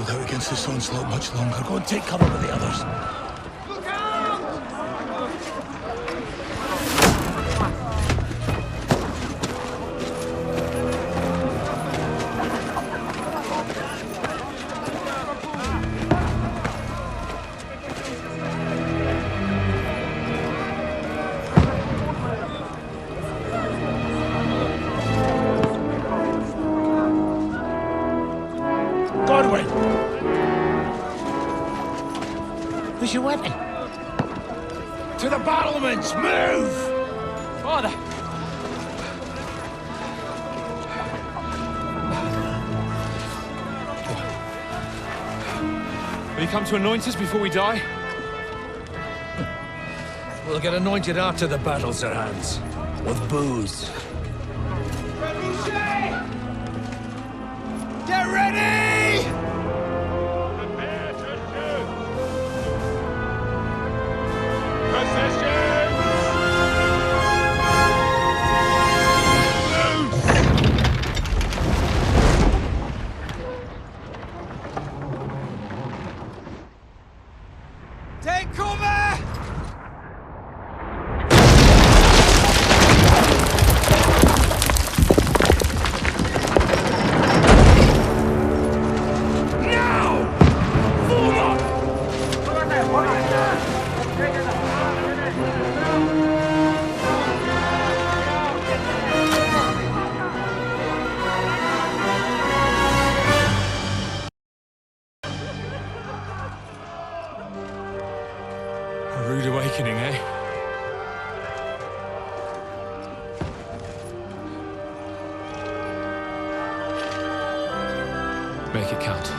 hold out against this onslaught much longer. Go and take cover with the others. Where's your weapon? To the battlements! Move! Father! Will you come to anoint us before we die? We'll get anointed after the battles are hands. With booze. Get ready! Take cover! A rude awakening, eh? Make it count.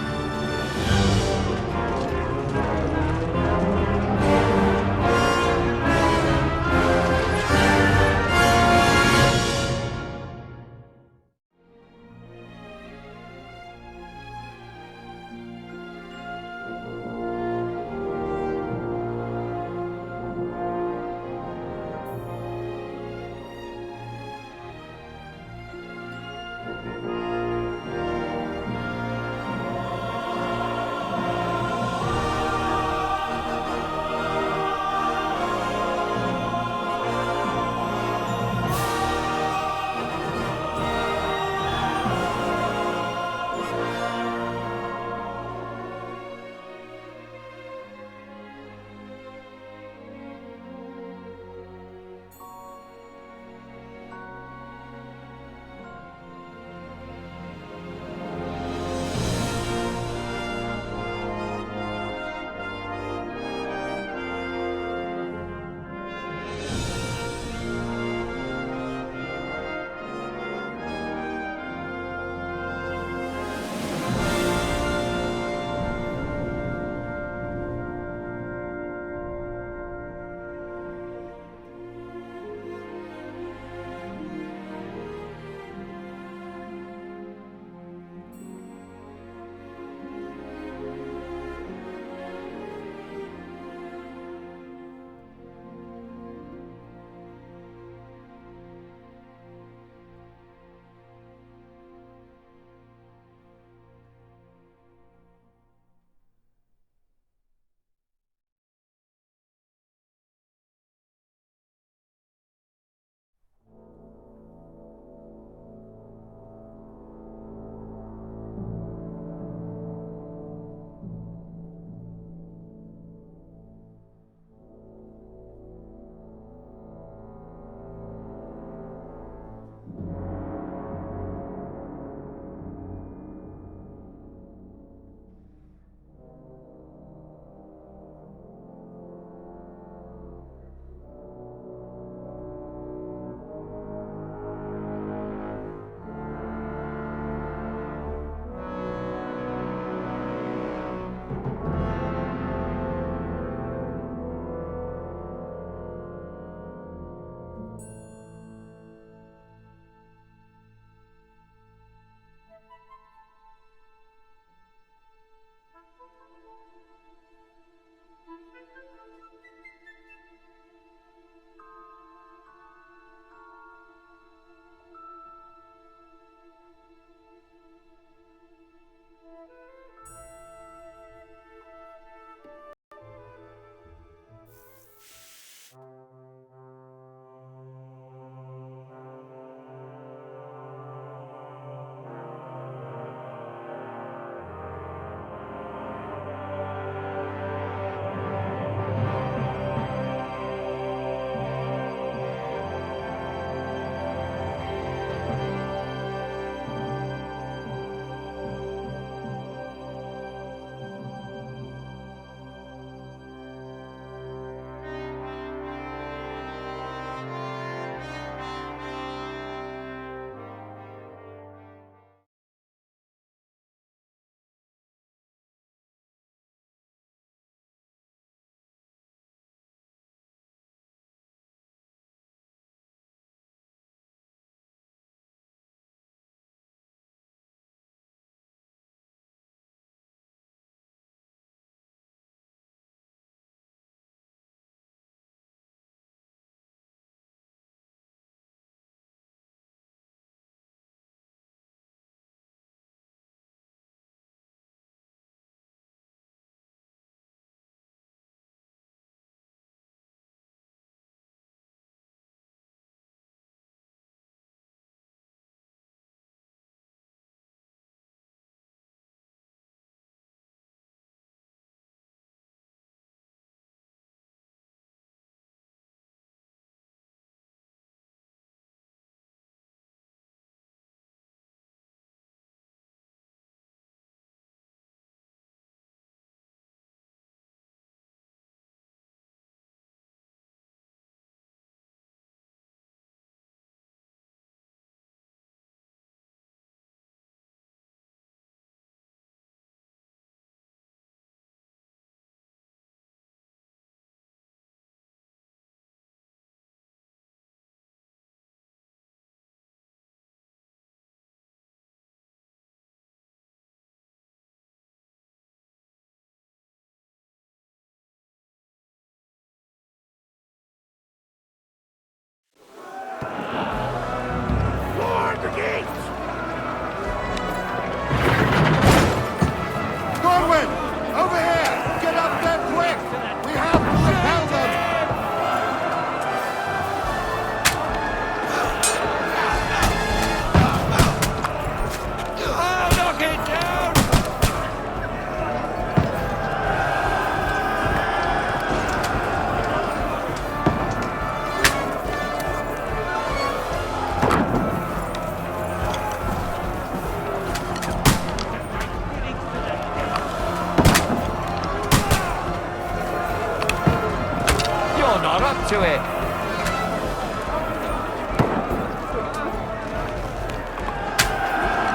Not up to it.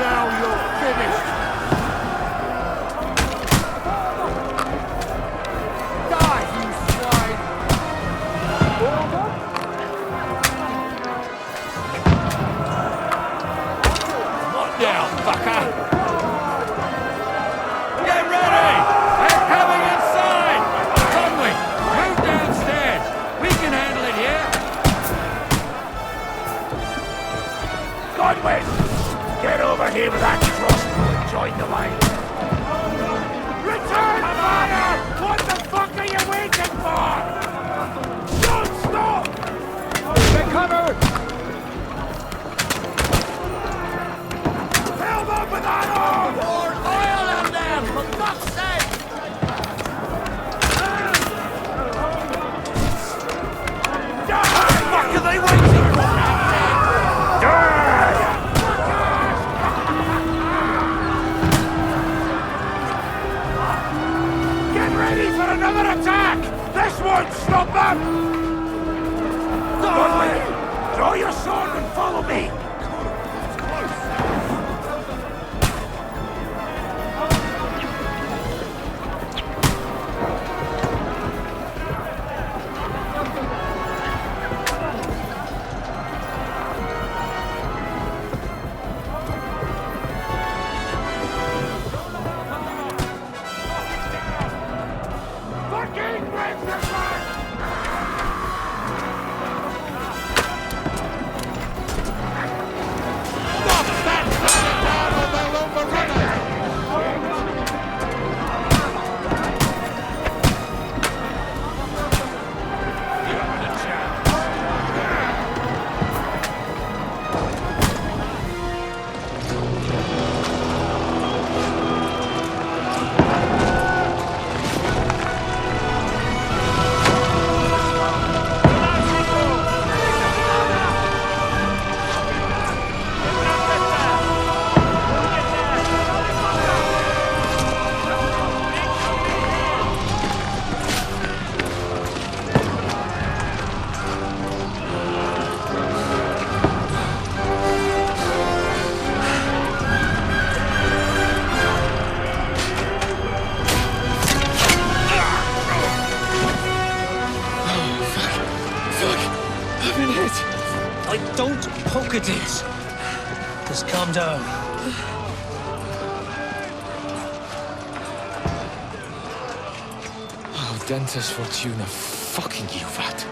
Now you're finished! Die, you swine! What now, fucker? Get ready! They're coming inside! Conway, move downstairs! We can handle it here! Godwin! Get over here with that crossbow and join the line! Return fire! What the fuck are you waiting for? Don't stop! Take cover! Help up with that arm! Pour oil on them, for fuck's sake! What the fuck are they waiting for? Die! Get ready for another attack! This won't stop them! Godwin, draw your sword and follow me! Fucking break the flag! Stop that! Down on the lumber runner! You have the chance. I've been hit. Don't poke at it. Just calm down. Oh, Dentes Fortuna, fucking you, vat.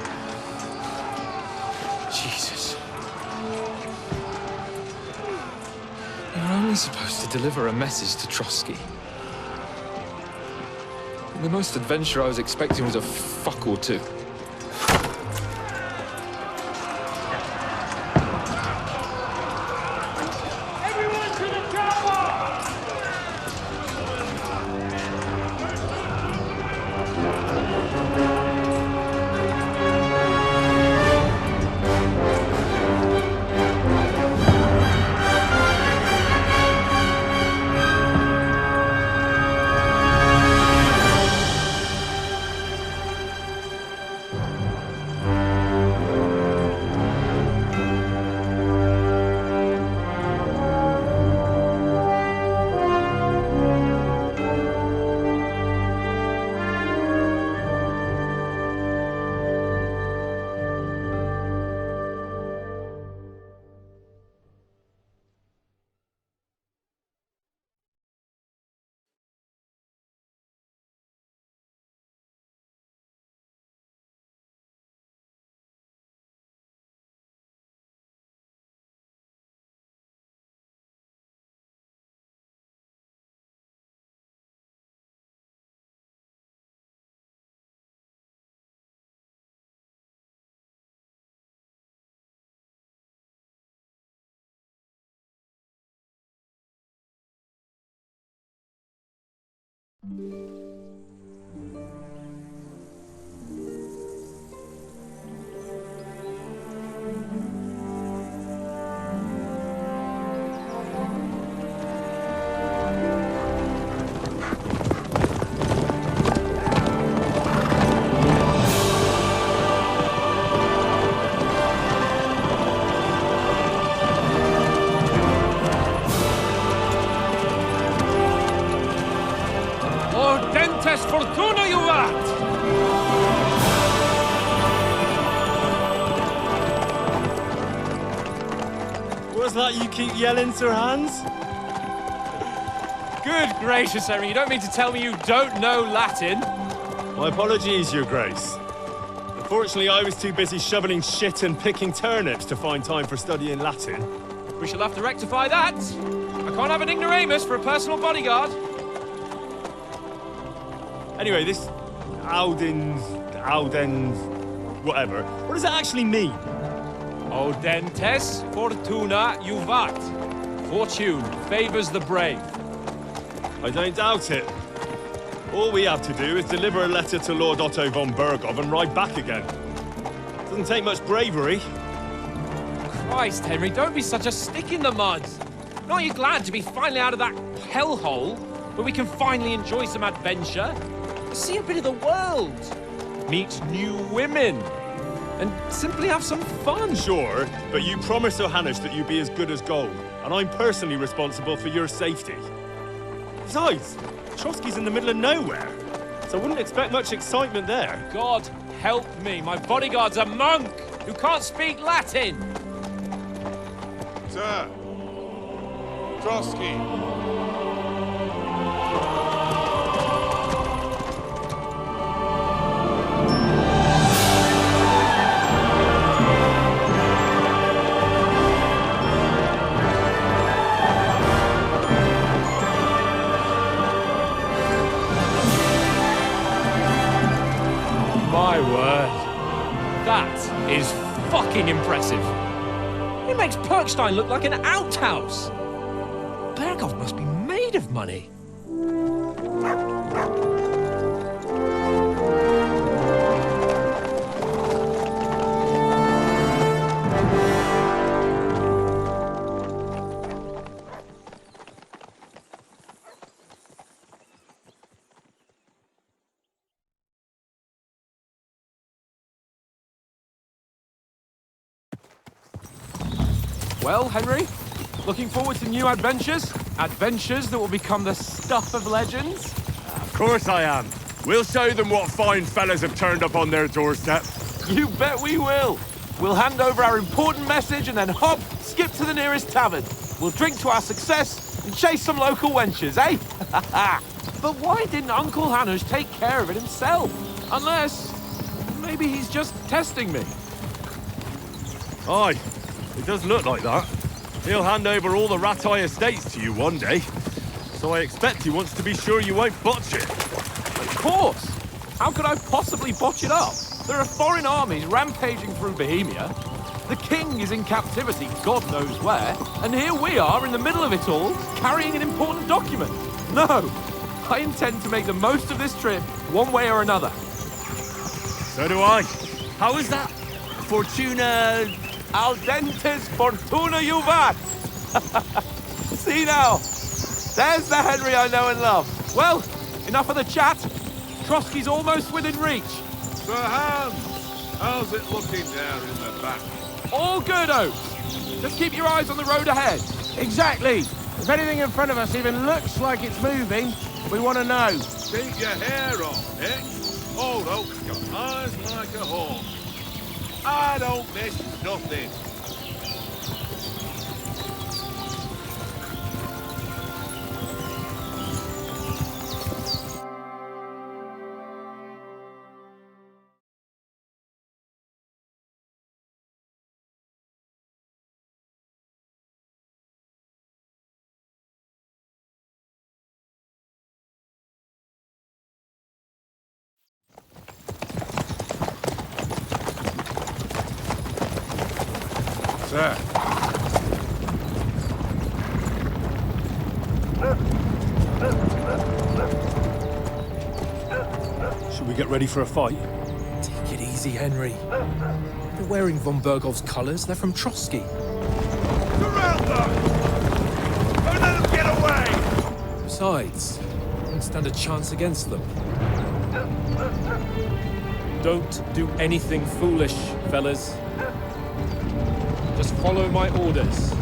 Jesus. You're only supposed to deliver a message to Trotsky. The most adventure I was expecting was a fuck or two. Everyone to the chopper! Audentes fortuna juvat! What's that you keep yelling, Sir Hans? Good gracious, Henry, you don't mean to tell me you don't know Latin? My apologies, Your Grace. Unfortunately, I was too busy shoveling shit and picking turnips to find time for studying Latin. We shall have to rectify that. I can't have an ignoramus for a personal bodyguard. Anyway, this Audens, whatever. What does it actually mean? Audentes fortuna juvat. Fortune favors the brave. I don't doubt it. All we have to do is deliver a letter to Lord Otto von Bergov and ride back again. Doesn't take much bravery. Christ, Henry, don't be such a stick in the mud. Aren't you glad to be finally out of that hellhole where we can finally enjoy some adventure? See a bit of the world. Meet new women. And simply have some fun. Sure, but you promised Johannes that you'd be as good as gold, and I'm personally responsible for your safety. Besides, Trotsky's in the middle of nowhere, so I wouldn't expect much excitement there. God help me, my bodyguard's a monk who can't speak Latin. Sir. Trotsky. My word. That is fucking impressive. It makes Perkstein look like an outhouse. Bergov must be made of money. Well, Henry, looking forward to new adventures? Adventures that will become the stuff of legends? Of course I am. We'll show them what fine fellas have turned up on their doorstep. You bet we will. We'll hand over our important message and then hop, skip to the nearest tavern. We'll drink to our success and chase some local wenches, eh? But why didn't Uncle Hanush take care of it himself? Unless, maybe he's just testing me. Aye, it does look like that. He'll hand over all the Ratai estates to you one day. So I expect he wants to be sure you won't botch it. Of course. How could I possibly botch it up? There are foreign armies rampaging through Bohemia. The king is in captivity, God knows where. And here we are in the middle of it all, carrying an important document. No, I intend to make the most of this trip, one way or another. So do I. How is that? Fortuna... Audentes fortuna juvat! See now, there's the Henry I know and love. Well, enough of the chat. Trotsky's almost within reach. Sir Hans, how's it looking there in the back? All good, Oates. Just keep your eyes on the road ahead. Exactly. If anything in front of us even looks like it's moving, we want to know. Keep your hair on, eh? Old Oak's got eyes like a hawk. I don't miss nothing. Sir. Should we get ready for a fight? Take it easy, Henry. They're wearing von Bergov's colours. They're from Trotsky. Surround them! Don't let them get away! Besides, you don't stand a chance against them. Don't do anything foolish, fellas. Just follow my orders.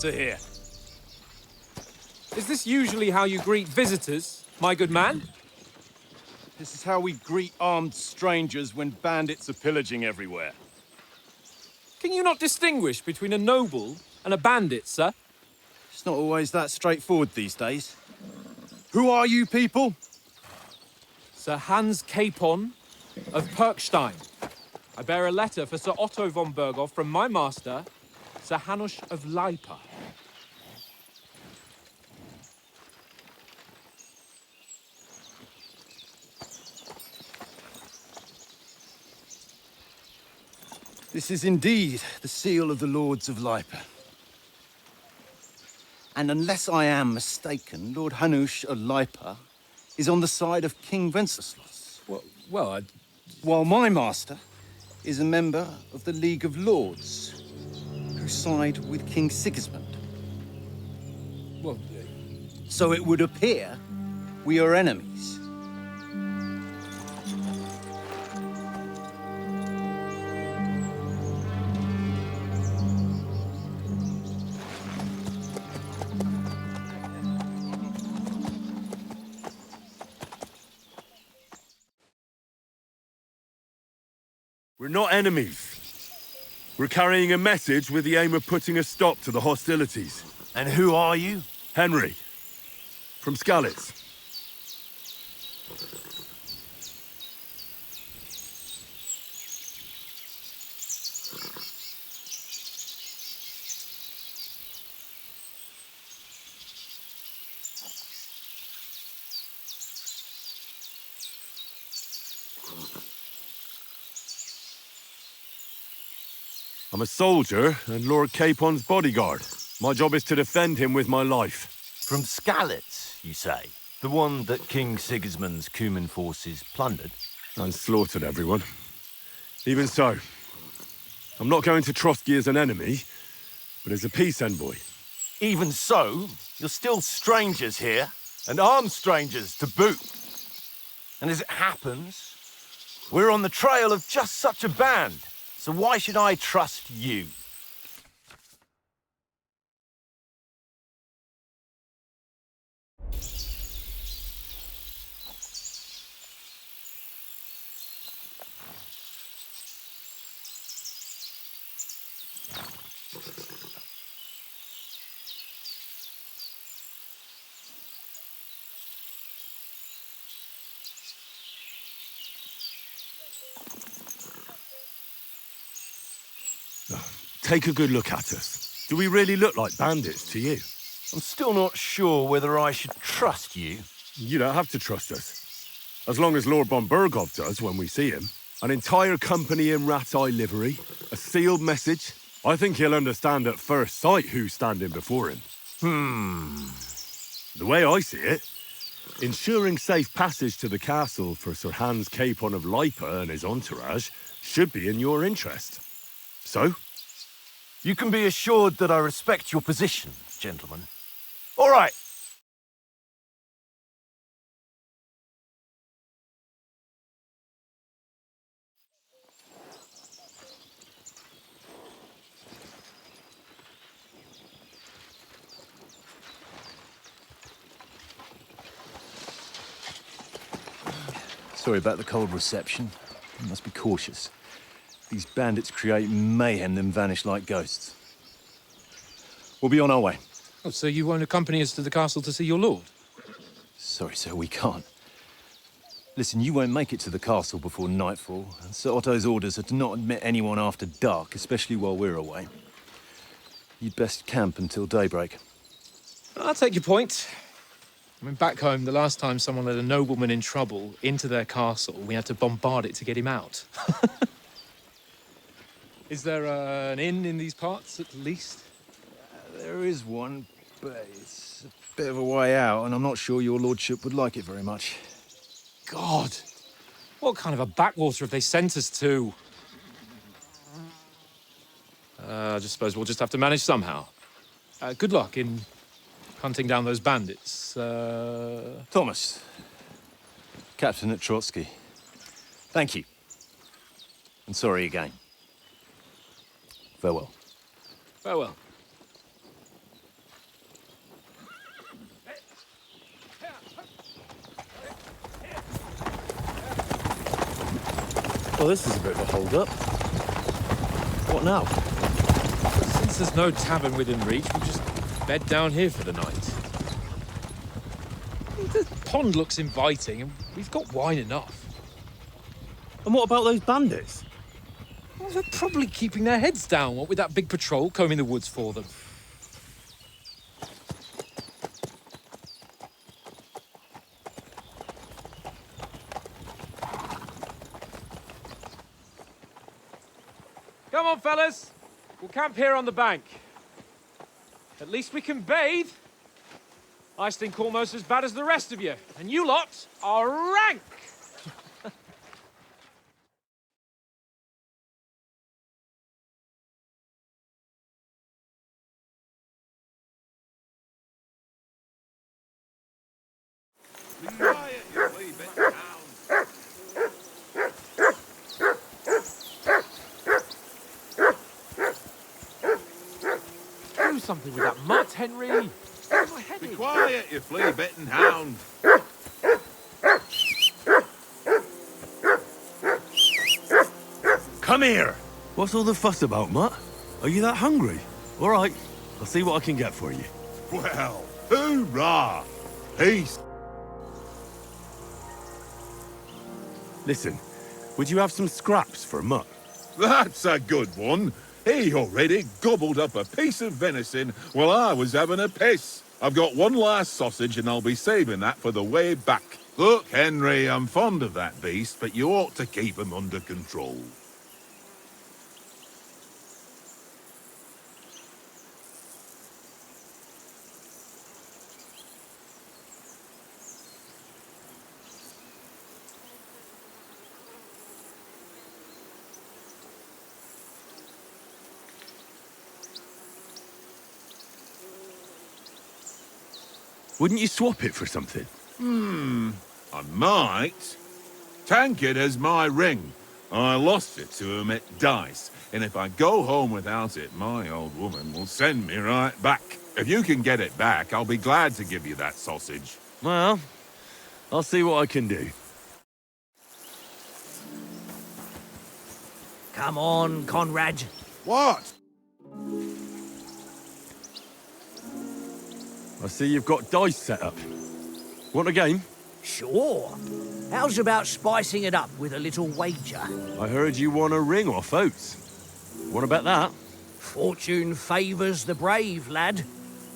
to hear. Is this usually how you greet visitors, my good man? This is how we greet armed strangers when bandits are pillaging everywhere. Can you not distinguish between a noble and a bandit, sir? It's not always that straightforward these days. Who are you people? Sir Hans Capon of Perkstein. I bear a letter for Sir Otto von Berghoff from my master, Sir Hanush of Leipa. This is indeed the seal of the Lords of Leipa. And unless I am mistaken, Lord Hanush of Leipa is on the side of King Wenceslas. Well, While my master is a member of the League of Lords, who side with King Sigismund. well, So it would appear we are enemies. We're not enemies. We're carrying a message with the aim of putting a stop to the hostilities. And who are you? Henry, from Skalitz. I'm a soldier and Lord Capon's bodyguard. My job is to defend him with my life. From Skalitz, you say? The one that King Sigismund's Cuman forces plundered? And slaughtered everyone. Even so, I'm not going to Trotsky as an enemy, but as a peace envoy. Even so, you're still strangers here, and armed strangers to boot. And as it happens, we're on the trail of just such a band. So why should I trust you? Take a good look at us. Do we really look like bandits to you? I'm still not sure whether I should trust you. You don't have to trust us. As long as Lord von Berghoff does when we see him. An entire company in rat-eye livery, a sealed message. I think he'll understand at first sight who's standing before him. The way I see it, ensuring safe passage to the castle for Sir Hans Capon of Leipa and his entourage should be in your interest. So? You can be assured that I respect your position, gentlemen. All right. Sorry about the cold reception. You must be cautious. These bandits create mayhem, then vanish like ghosts. We'll be on our way. oh, so you won't accompany us to the castle to see your lord? Sorry, sir, we can't. Listen, you won't make it to the castle before nightfall, and Sir Otto's orders are to not admit anyone after dark, especially while we're away. You'd best camp until daybreak. I'll take your point. I mean, back home, the last time someone led a nobleman in trouble into their castle, we had to bombard it to get him out. Is there an inn in these parts, at least? There is one, but it's a bit of a way out, and I'm not sure your lordship would like it very much. God! What kind of a backwater have they sent us to? I just suppose we'll just have to manage somehow. Good luck in hunting down those bandits. Thomas, captain at Trotsky. Thank you. And sorry again. Farewell. Farewell. Well, this is a bit of a hold-up. What now? Since there's no tavern within reach, we'll just bed down here for the night. The pond looks inviting, and we've got wine enough. And what about those bandits? Well, they're probably keeping their heads down, what with that big patrol combing the woods for them. Come on, fellas. We'll camp here on the bank. At least we can bathe. I stink almost as bad as the rest of you, and you lot are rank! Do something with that mutt, Henry. My head Be in. quiet, you flea-bitten hound. Come here! What's all the fuss about, Mutt? Are you that hungry? All right, I'll see what I can get for you. Well, hoorah! Peace. Listen, would you have some scraps for Mutt? That's a good one. He already gobbled up a piece of venison while I was having a piss. I've got one last sausage and I'll be saving that for the way back. Look, Henry, I'm fond of that beast, but you ought to keep him under control. Wouldn't you swap it for something? I might. Tankard has my ring. I lost it to him at dice, and if I go home without it, my old woman will send me right back. If you can get it back, I'll be glad to give you that sausage. Well, I'll see what I can do. Come on, Conrad. What? I see you've got dice set up. Want a game? Sure. How's about spicing it up with a little wager? I heard you won a ring off Oates. Want to bet that? Fortune favours the brave, lad.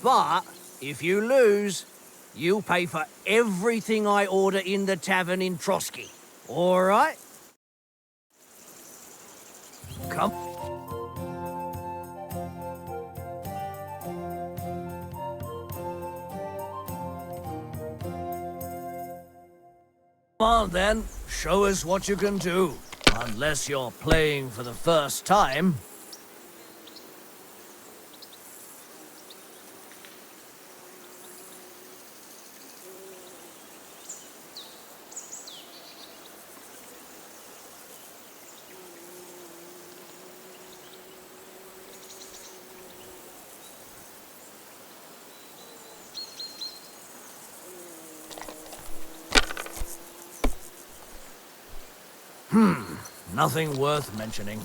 But if you lose, you'll pay for everything I order in the tavern in Trotsky. All right? Come. Come on, then. Show us what you can do. Unless you're playing for the first time. Nothing worth mentioning.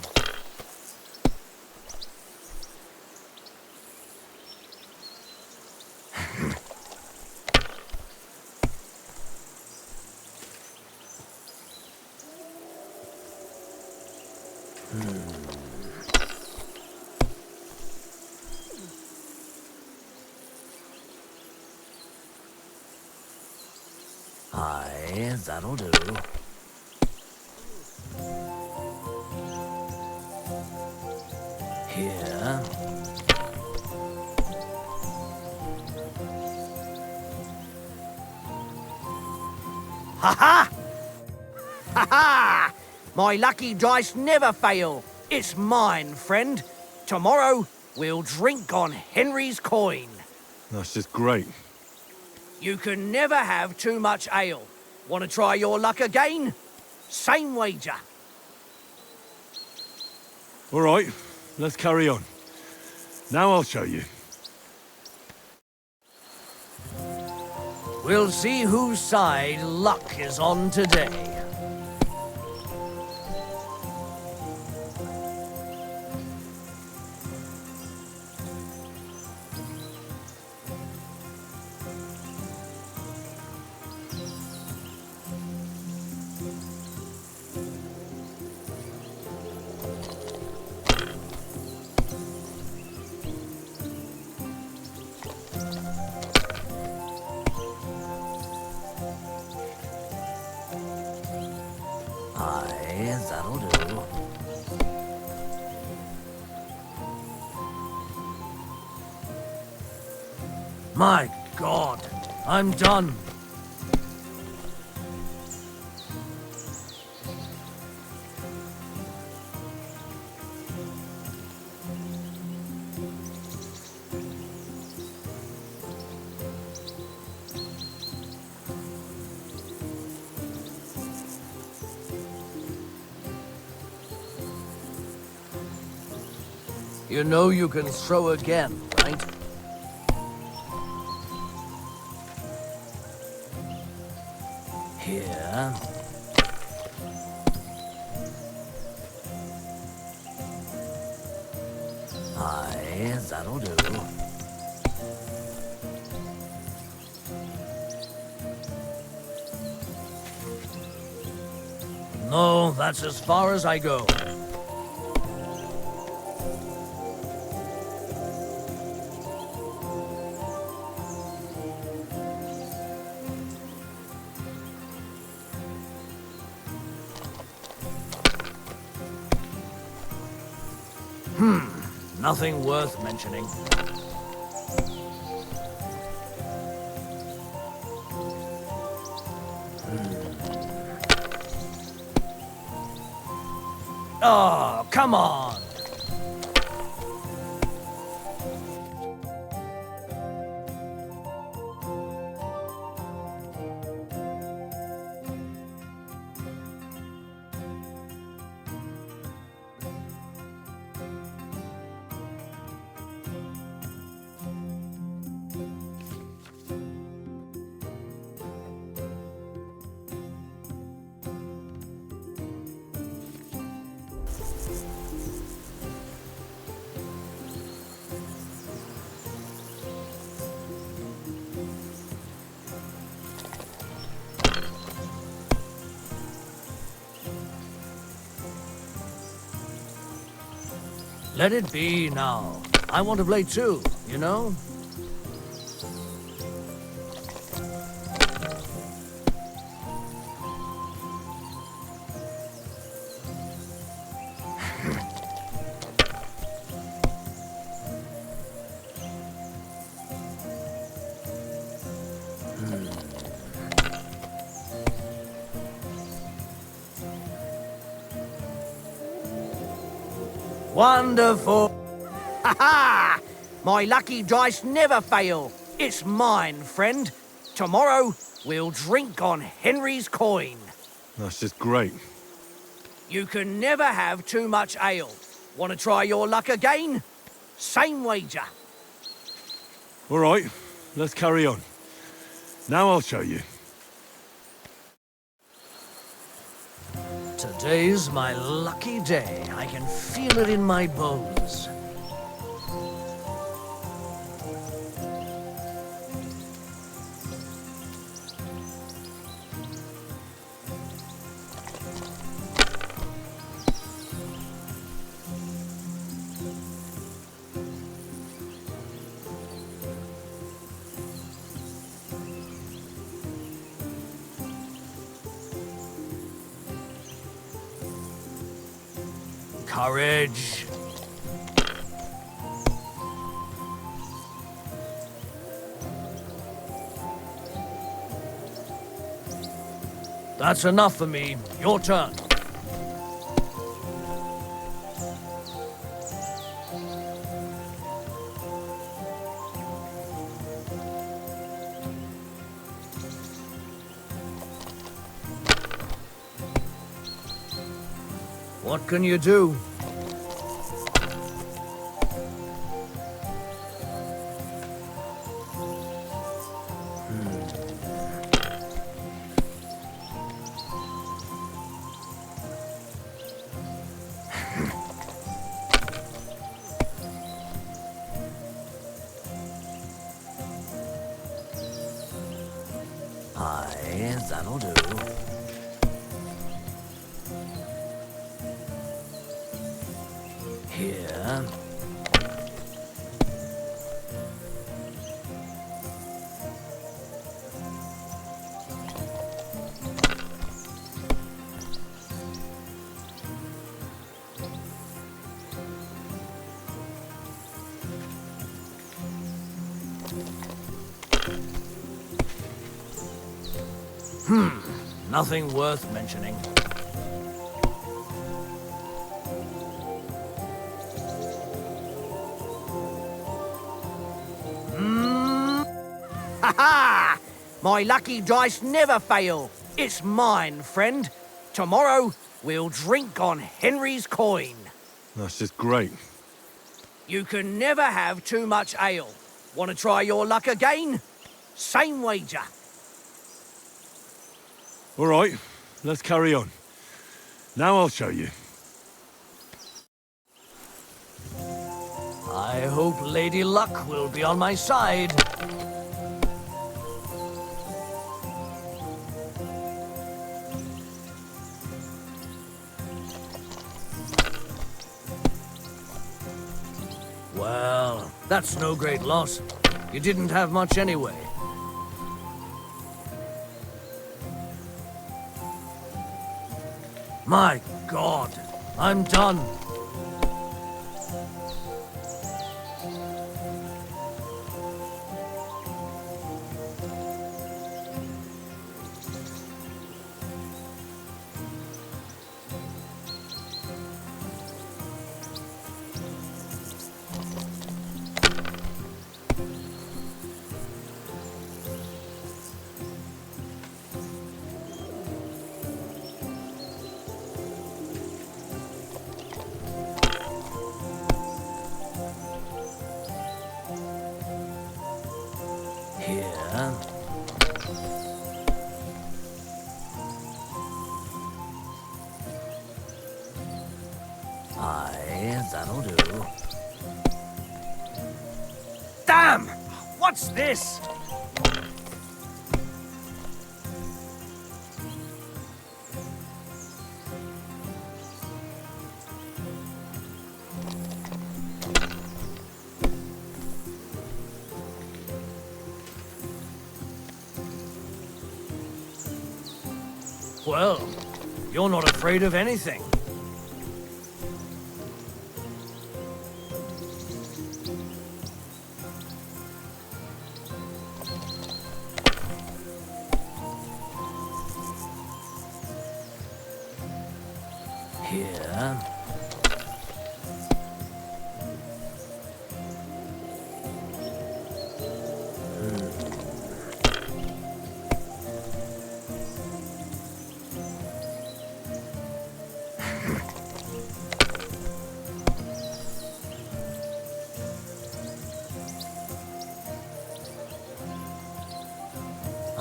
Aye, that'll do. Here. Ha-ha! Ha-ha! My lucky dice never fail. It's mine, friend. Tomorrow, we'll drink on Henry's coin. That's just great. You can never have too much ale. Want to try your luck again? Same wager. All right, let's carry on. Now I'll show you. We'll see whose side luck is on today. Aye, that'll do. My God, I'm done. You know you can throw again, right? Here. Aye, that'll do. No, that's as far as I go. Nothing worth mentioning. Oh, come on! Let it be now. I want to play too, you know? Wonderful! Ha-ha! My lucky dice never fail. It's mine, friend. Tomorrow, we'll drink on Henry's coin. That's just great. You can never have too much ale. Want to try your luck again? Same wager. All right, let's carry on. Now I'll show you. Today's my lucky day. I can feel it in my bones. Courage. That's enough for me. Your turn. What can you do? Aye, that'll do. Here. Nothing worth mentioning. Ha ha! My lucky dice never fail. It's mine, friend. Tomorrow, we'll drink on Henry's coin. That's just great. You can never have too much ale. Want to try your luck again? Same wager. All right, let's carry on. Now I'll show you. I hope Lady Luck will be on my side. Well, that's no great loss. You didn't have much anyway. My God, I'm done. Here. Aye, that'll do. Damn! What's this? Well, you're not afraid of anything. Here.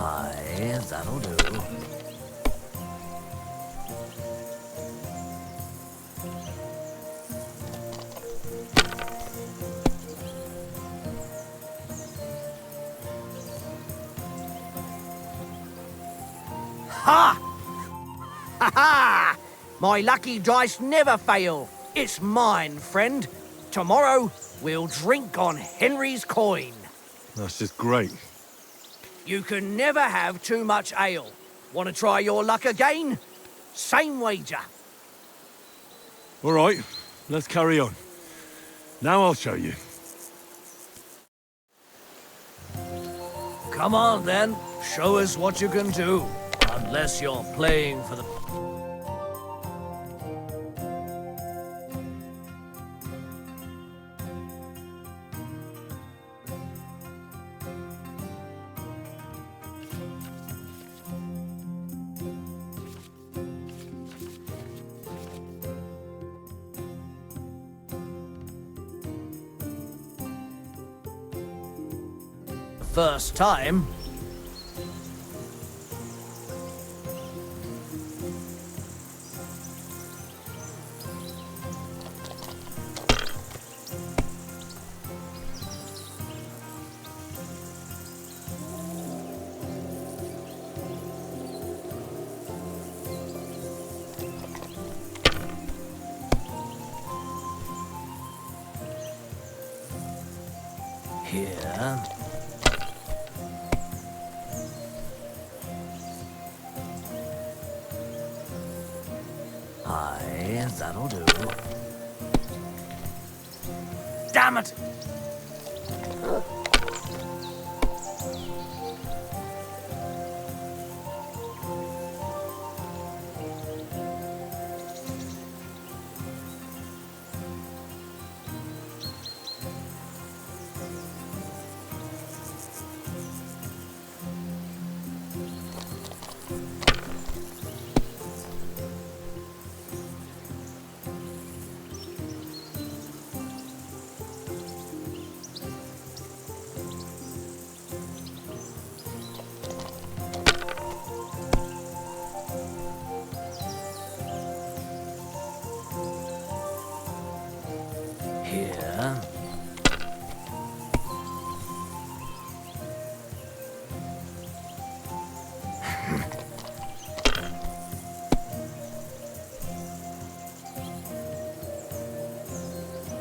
Aye, that'll do. Ha! Ha ha! My lucky dice never fail. It's mine, friend. Tomorrow, we'll drink on Henry's coin. That's just great. You can never have too much ale. Want to try your luck again? Same wager. All right, let's carry on. Now I'll show you. Come on, then. Show us what you can do. Unless you're playing for the... First time. Here. Aye, that'll do. Damn it!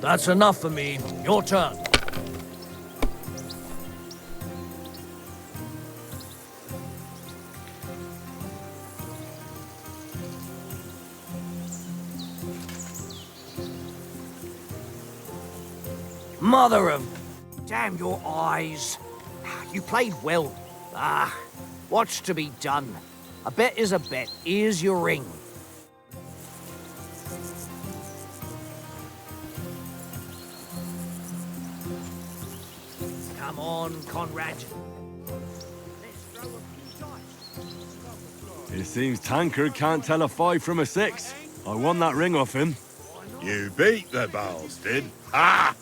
That's enough for me. Your turn. Mother of... Damn your eyes. You played well. What's to be done? A bet is a bet. Here's your ring. Come on, Conrad. Let's throw a few dice. It seems Tankard can't tell a 5 from a 6. I won that ring off him. You beat the bastard. Ha!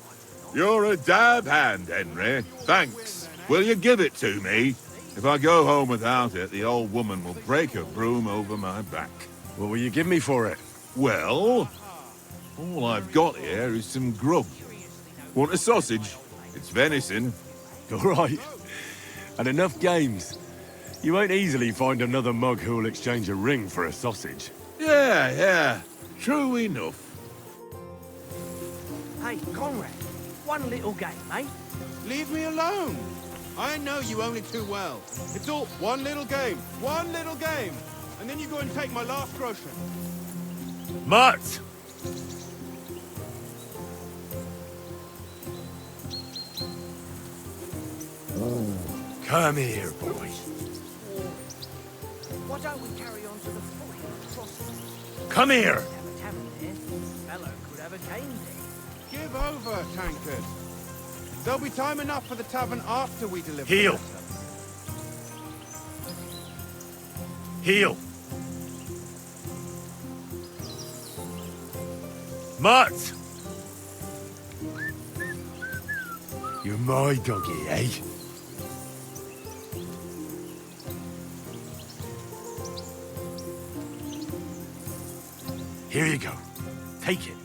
You're a dab hand, Henry. Thanks. Will you give it to me? If I go home without it, the old woman will break her broom over my back. What will you give me for it? Well, all I've got here is some grub. Want a sausage? It's venison. All right. And enough games. You won't easily find another mug who'll exchange a ring for a sausage. Yeah. True enough. Hey, Conrad. One little game, eh? Leave me alone. I know you only too well. It's all one little game, and then you go and take my last groschen. Mutt! Come here, boys. Why don't we carry on to the fight? Come here! Have a tavern there. Fellow could have a game there. Give over, Tankard. There'll be time enough for the tavern after we deliver. Heel! Heel! Mutt! You're my doggy, eh? Here you go. Take it.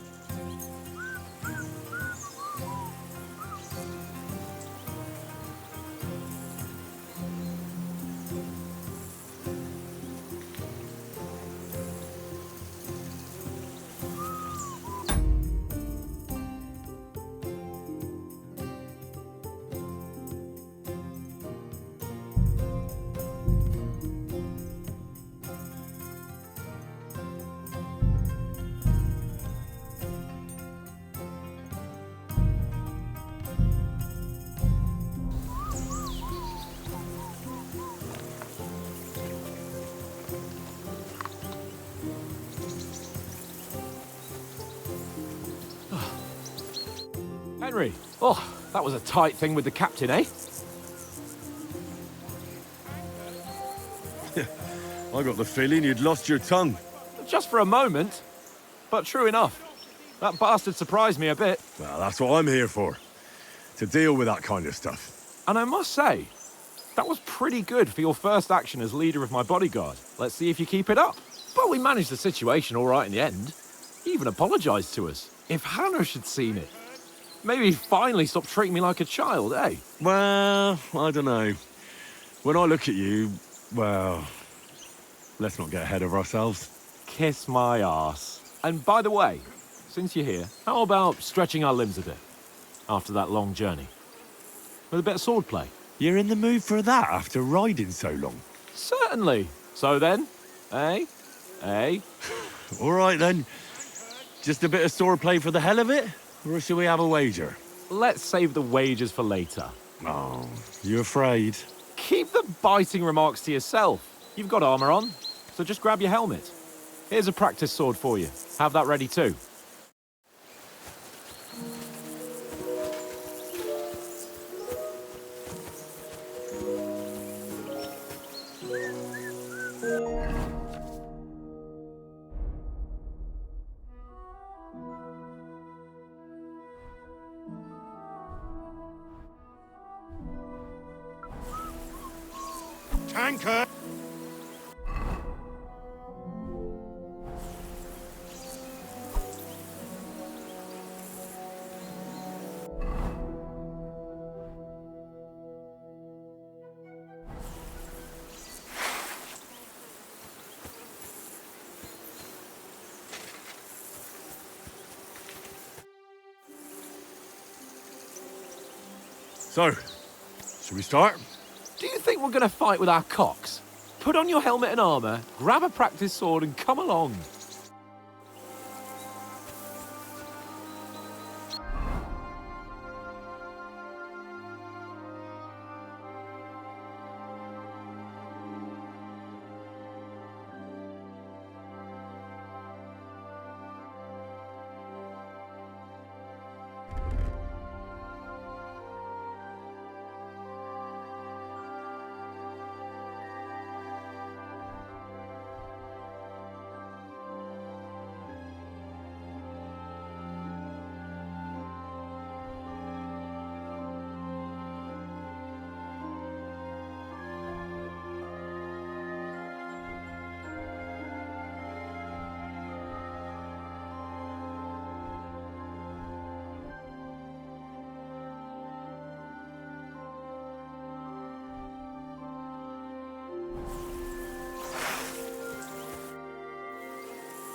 Henry, oh, that was a tight thing with the captain, eh? I got the feeling you'd lost your tongue. Just for a moment, but true enough. That bastard surprised me a bit. Well, that's what I'm here for. To deal with that kind of stuff. And I must say, that was pretty good for your first action as leader of my bodyguard. Let's see if you keep it up. But we managed the situation all right in the end. He even apologized to us. If Hanush had seen it, maybe he'd finally stop treating me like a child, eh? Well, I don't know. When I look at you, well, let's not get ahead of ourselves. Kiss my arse. And by the way, since you're here, how about stretching our limbs a bit after that long journey? With a bit of swordplay. You're in the mood for that after riding so long? Certainly. So then, eh? Eh? All right then. Just a bit of swordplay for the hell of it? Or shall we have a wager? Let's save the wagers for later. Oh, you afraid? Keep the biting remarks to yourself. You've got armor on, so just grab your helmet. Here's a practice sword for you. Have that ready too. Tankard! So, should we start? Do you think we're going to fight with our cocks? Put on your helmet and armour, grab a practice sword and come along.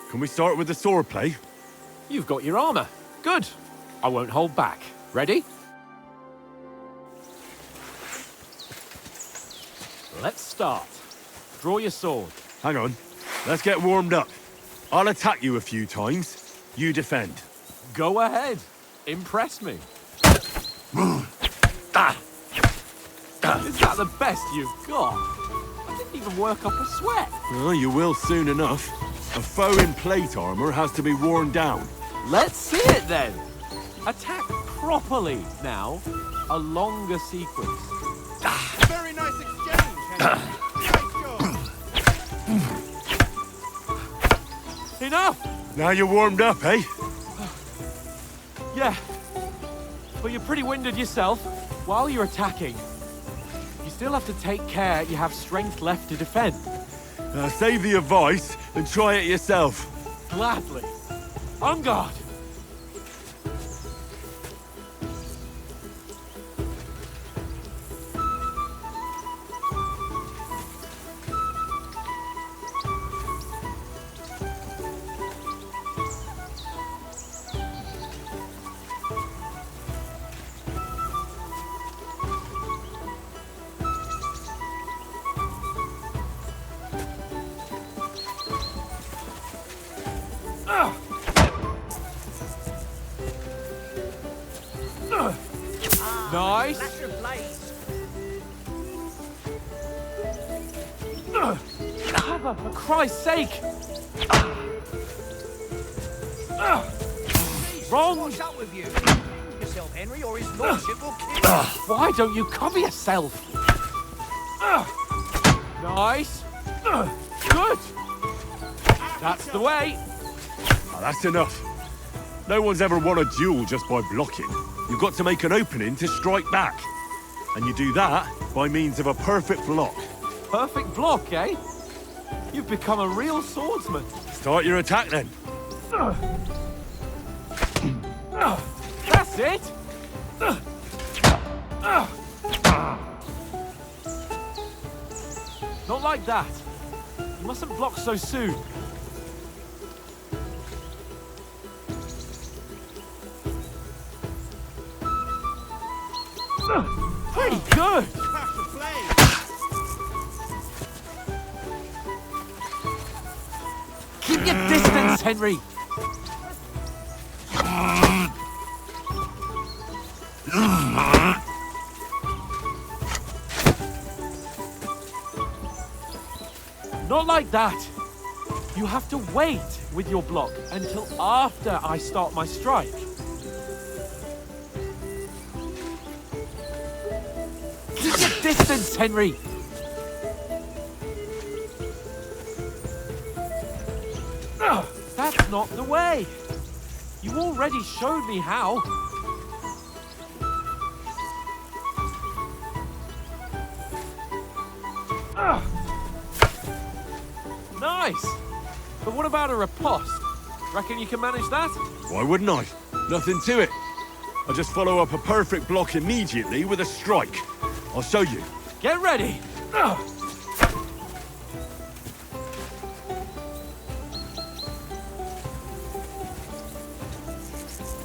Can we start with the sword play? You've got your armour. Good. I won't hold back. Ready? Let's start. Draw your sword. Hang on. Let's get warmed up. I'll attack you a few times. You defend. Go ahead. Impress me. Is that the best you've got? I didn't even work up a sweat. Oh, you will soon enough. A foe in plate armor has to be worn down. Let's see it then. Attack properly now. A longer sequence. Very nice exchange, Henry. Nice job. Enough! Now you're warmed up, eh? Yeah. But you're pretty winded yourself. While you're attacking, you still have to take care you have strength left to defend. Save the advice and try it yourself. Gladly. On guard. Nice. Flash of blades. For Christ's sake! Wrong! What's up with you? Yourself, Henry, or his lordship will kill you. Why don't you cover yourself? Nice. Good. That's the way. Oh, that's enough. No one's ever won a duel just by blocking. You've got to make an opening to strike back. And you do that by means of a perfect block. Perfect block, eh? You've become a real swordsman. Start your attack then. That's it. Not like that. You mustn't block so soon. Pretty good. Pass the blade. Keep your distance, Henry. Not like that. You have to wait with your block until after I start my strike. Keep your distance, Henry. That's not the way. You already showed me how. Nice. But what about a riposte? Reckon you can manage that? Why wouldn't I? Nothing to it. I just follow up a perfect block immediately with a strike. I'll show you. Get ready.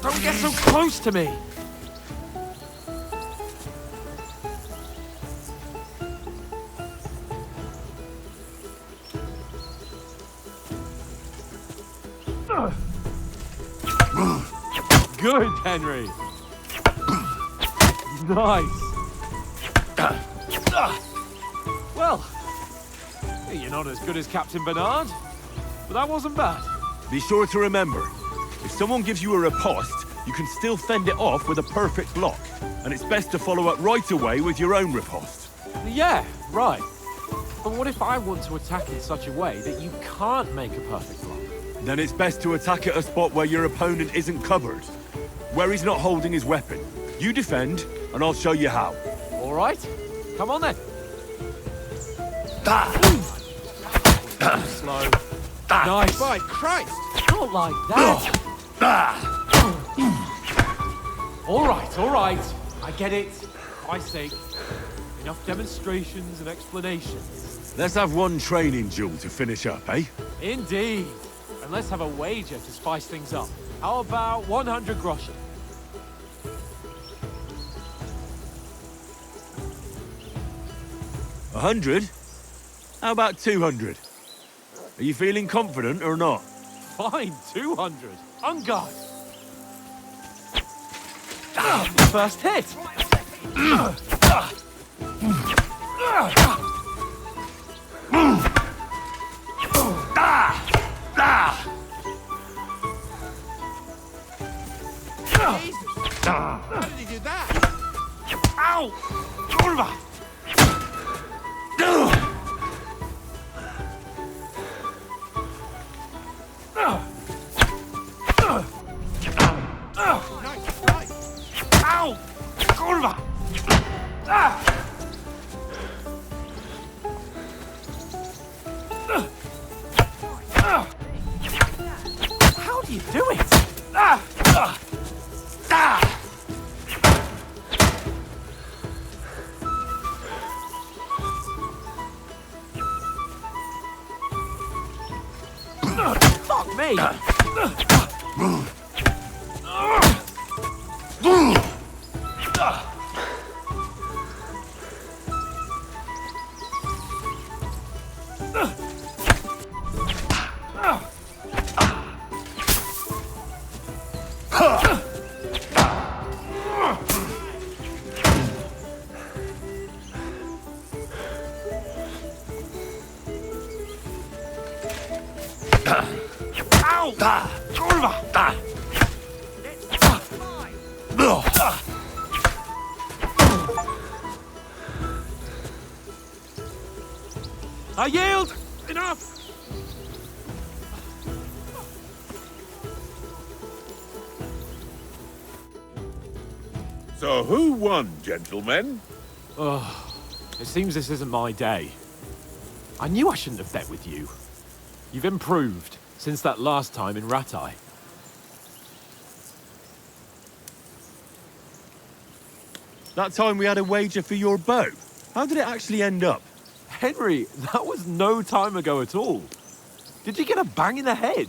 Don't get so close to me. Good, Henry. Nice. Well, you're not as good as Captain Bernard, but that wasn't bad. Be sure to remember, if someone gives you a riposte, you can still fend it off with a perfect block. And it's best to follow up right away with your own riposte. Yeah, right. But what if I want to attack in such a way that you can't make a perfect block? Then it's best to attack at a spot where your opponent isn't covered, where he's not holding his weapon. You defend, and I'll show you how. All right, come on then. Slow. Nice. By Christ! Not like that. All right. I get it. I say, enough demonstrations and explanations. Let's have one training duel to finish up, eh? Indeed. And let's have a wager to spice things up. How about 100 groschen? 100? How about 200? Are you feeling confident or not? Fine, 200. On guard. First hit. How did he do that? Ow! Kurwa! Ow! Kurwa! How do you do it? Fuck me! Ow! Kurwa! I yield! Enough! So who won, gentlemen? It seems this isn't my day. I knew I shouldn't have bet with you. You've improved since that last time in Ratai. That time we had a wager for your bow. How did it actually end up? Henry, that was no time ago at all. Did you get a bang in the head?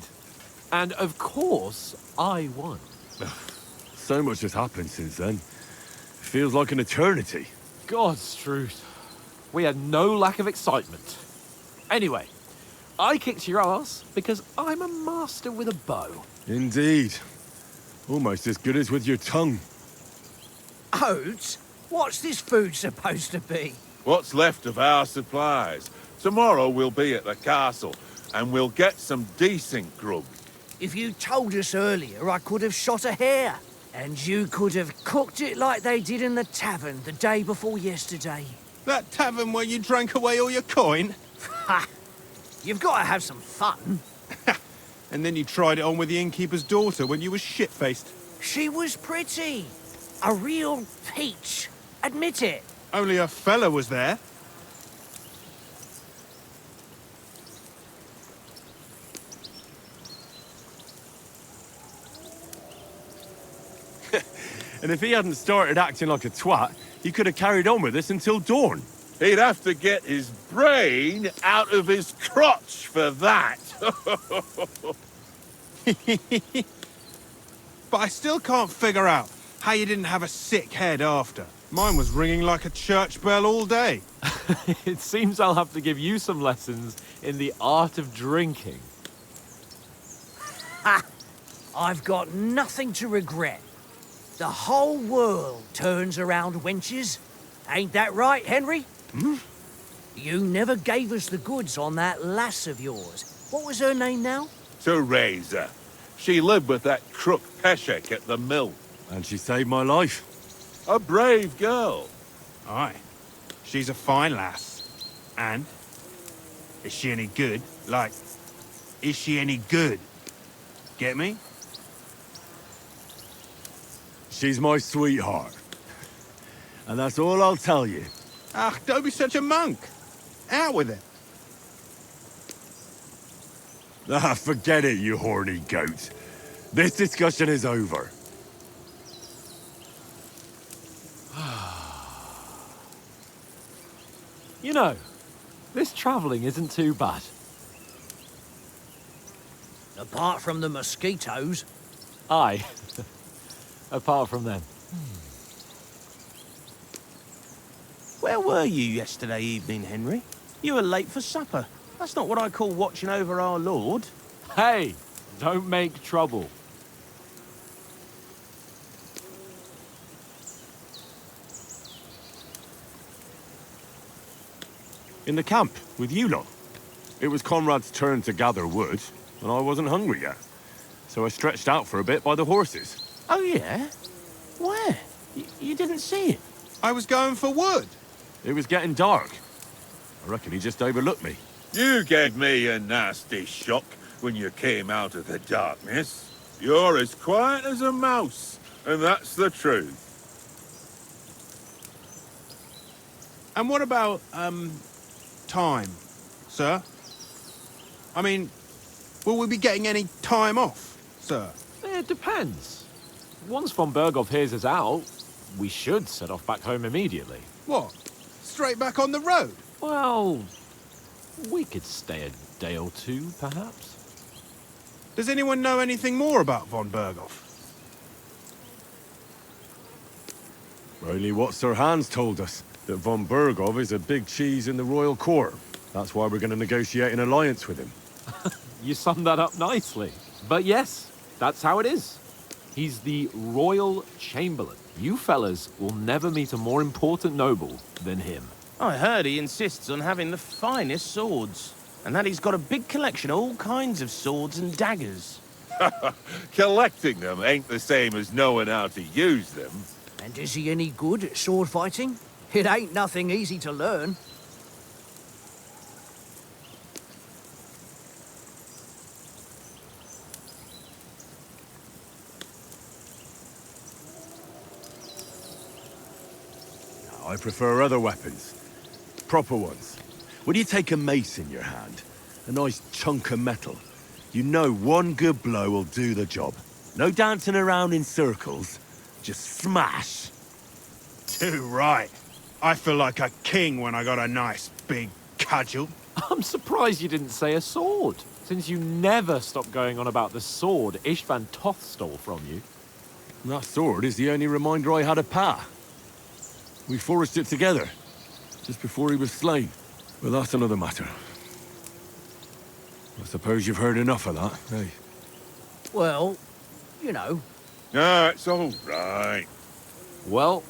And of course, I won. So much has happened since then. Feels like an eternity. God's truth. We had no lack of excitement. Anyway, I kicked your ass because I'm a master with a bow. Indeed. Almost as good as with your tongue. Oats? What's this food supposed to be? What's left of our supplies? Tomorrow we'll be at the castle, and we'll get some decent grub. If you told us earlier, I could have shot a hare. And you could have cooked it like they did in the tavern the day before yesterday. That tavern where you drank away all your coin? Ha! You've got to have some fun. And then you tried it on with the innkeeper's daughter when you were shit-faced. She was pretty. A real peach. Admit it. Only a fella was there. And if he hadn't started acting like a twat, he could have carried on with us until dawn. He'd have to get his brain out of his crotch for that. But I still can't figure out how you didn't have a sick head after. Mine was ringing like a church bell all day. It seems I'll have to give you some lessons in the art of drinking. I've got nothing to regret. The whole world turns around wenches. Ain't that right, Henry? Hmm? You never gave us the goods on that lass of yours. What was her name now? Teresa. She lived with that crook Peshek at the mill. And she saved my life. A brave girl. Aye. She's a fine lass. And? Is she any good? Like, is she any good? Get me? She's my sweetheart. And that's all I'll tell you. Ah, don't be such a monk. Out with it. Ah, forget it, you horny goat. This discussion is over. You know, this travelling isn't too bad. Apart from the mosquitoes. Aye. Apart from them. Where were you yesterday evening, Henry? You were late for supper. That's not what I call watching over our Lord. Hey, don't make trouble. In the camp, with you lot. It was Conrad's turn to gather wood, and I wasn't hungry yet. So I stretched out for a bit by the horses. Oh, yeah? Where? You didn't see it? I was going for wood. It was getting dark. I reckon he just overlooked me. You gave me a nasty shock when you came out of the darkness. You're as quiet as a mouse, and that's the truth. And what about, time, sir? I mean, will we be getting any time off, sir? It depends. Once von Berghoff hears us out, we should set off back home immediately. What? Straight back on the road? Well, we could stay a day or two, perhaps. Does anyone know anything more about von Berghoff? Only what Sir Hans told us, that von Berghoff is a big cheese in the royal court. That's why we're going to negotiate an alliance with him. You summed that up nicely. But yes, that's how it is. He's the royal chamberlain. You fellas will never meet a more important noble than him. I heard he insists on having the finest swords, and that he's got a big collection of all kinds of swords and daggers. Collecting them ain't the same as knowing how to use them. And is he any good at sword fighting? It ain't nothing easy to learn. I prefer other weapons. Proper ones. When you take a mace in your hand, a nice chunk of metal, you know one good blow will do the job. No dancing around in circles. Just smash. Too right. I feel like a king when I got a nice big cudgel. I'm surprised you didn't say a sword, since you never stop going on about the sword Istvan Toth stole from you. That sword is the only reminder I had of Pa. We forged it together, just before he was slain. But that's another matter. I suppose you've heard enough of that, eh? Well, you know. No, it's all right. Well,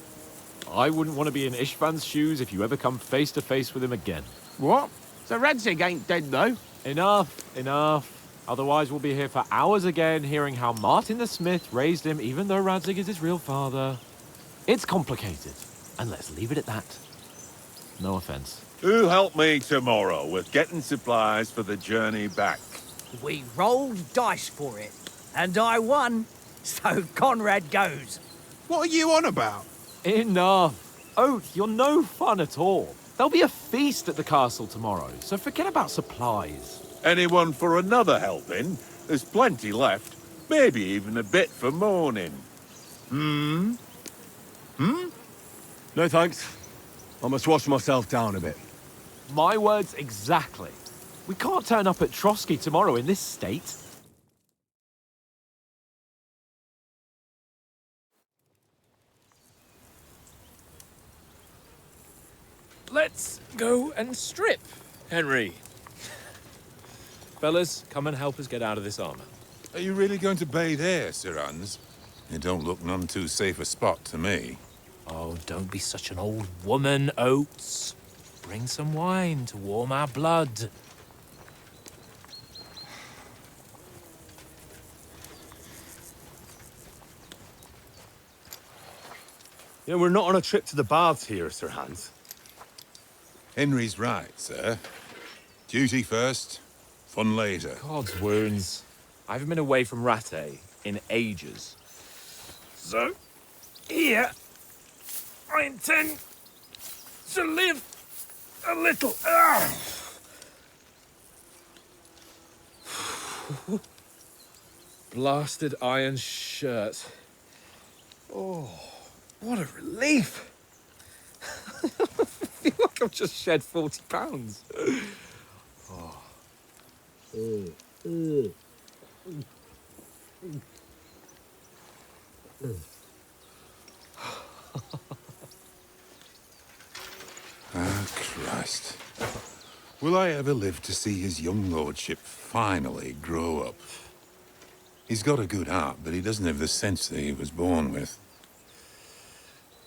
I wouldn't want to be in Istvan's shoes if you ever come face to face with him again. What? So Radzig ain't dead, though? Enough, enough. Otherwise we'll be here for hours again hearing how Martin the Smith raised him even though Radzig is his real father. It's complicated, and let's leave it at that. No offense. Who'll help me tomorrow with getting supplies for the journey back? We rolled dice for it, and I won, so Conrad goes. What are you on about? Enough. Oath, you're no fun at all. There'll be a feast at the castle tomorrow, so forget about supplies. Anyone for another helping? There's plenty left. Maybe even a bit for morning. No thanks. I must wash myself down a bit. My words exactly. We can't turn up at Trotsky tomorrow in this state. Let's go and strip, Henry. Fellas, come and help us get out of this armor. Are you really going to bathe here, Sir Hans? It don't look none too safe a spot to me. Oh, don't be such an old woman, Oates. Bring some wine to warm our blood. You know, we're not on a trip to the baths here, Sir Hans. Henry's right, sir. Duty first, fun later. God's wounds. I haven't been away from Rattay in ages. So, here, I intend to live a little. Blasted iron shirt. Oh, what a relief. I feel like I've just shed 40 pounds. Ah, Christ. Will I ever live to see his young lordship finally grow up? He's got a good heart, but he doesn't have the sense that he was born with.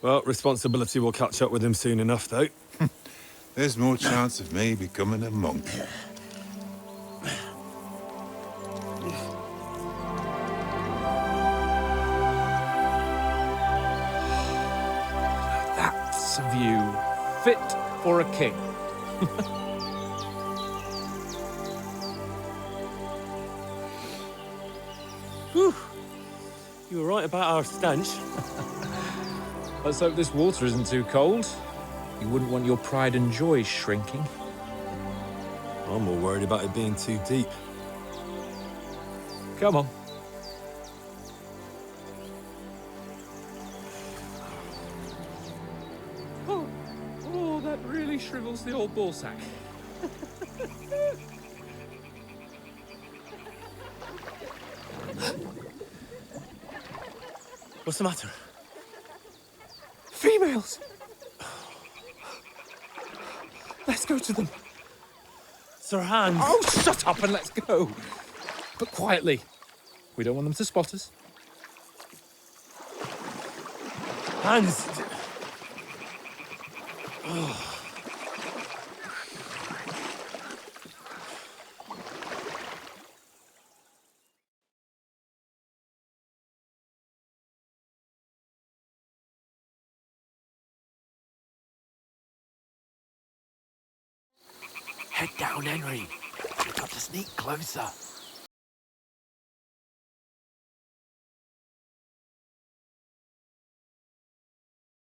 Well, responsibility will catch up with him soon enough, though. There's more chance of me becoming a monk. That's a view fit for a king. Whew. You were right about our stench. Let's hope this water isn't too cold. You wouldn't want your pride and joy shrinking. I'm more worried about it being too deep. Come on. Oh, that really shrivels the old ball sack. What's the matter? Females! Let's go to them. Sir Hans. Oh, shut up and let's go. But quietly. We don't want them to spot us. Hans. Head down, Henry. We've got to sneak closer.